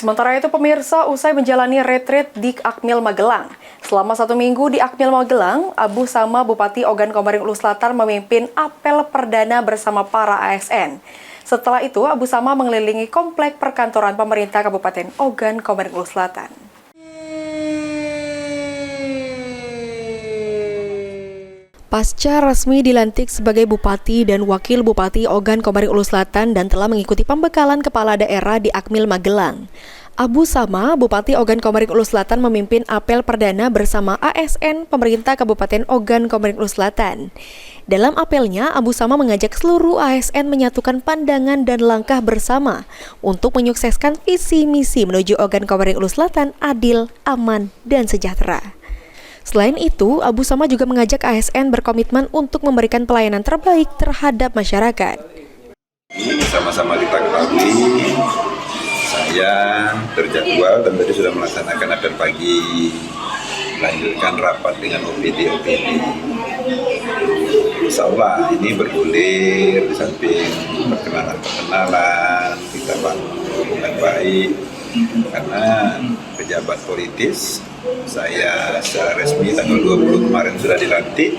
Sementara itu pemirsa, usai menjalani retreat di Akmil Magelang. Selama 1 minggu di Akmil Magelang, Abu Sama Bupati Ogan Komering Ulu Selatan memimpin apel perdana bersama para ASN. Setelah itu, Abu Sama mengelilingi komplek perkantoran pemerintah Kabupaten Ogan Komering Ulu Selatan. Pasca resmi dilantik sebagai Bupati dan Wakil Bupati Ogan Komering Ulu Selatan dan telah mengikuti pembekalan kepala daerah di Akmil Magelang, Abu Sama, Bupati Ogan Komering Ulu Selatan memimpin apel perdana bersama ASN pemerintah Kabupaten Ogan Komering Ulu Selatan. Dalam apelnya, Abu Sama mengajak seluruh ASN menyatukan pandangan dan langkah bersama untuk menyukseskan visi misi menuju Ogan Komering Ulu Selatan adil, aman, dan sejahtera. Selain itu, Abu Sama juga mengajak ASN berkomitmen untuk memberikan pelayanan terbaik terhadap masyarakat. Sama-sama kita ketahui, saya terjadwal dan tadi sudah melaksanakan apel pagi, melanjutkan rapat dengan OPD. Insya Allah ini bergulir di samping perkenalan, kita bangun hubungan baik, karena pejabat politis, saya secara resmi tanggal 20 kemarin sudah dilantik.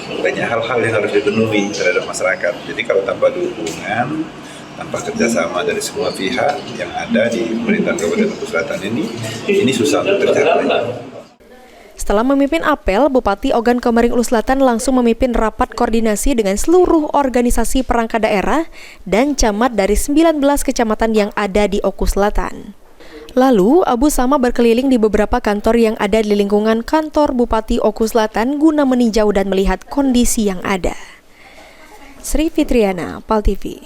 Banyak hal-hal yang harus dipenuhi terhadap masyarakat. Jadi kalau tanpa dukungan, tanpa kerjasama dari semua pihak yang ada di pemerintahan Kabupaten Ogan Selatan ini susah untuk tercapai. Setelah memimpin apel, Bupati Ogan Komering Ulu Selatan langsung memimpin rapat koordinasi dengan seluruh organisasi perangkat daerah dan camat dari 19 kecamatan yang ada di Oku Selatan. Lalu, Abu Sama berkeliling di beberapa kantor yang ada di lingkungan kantor Bupati Oku Selatan guna meninjau dan melihat kondisi yang ada. Sri Fitriana, PAL TV.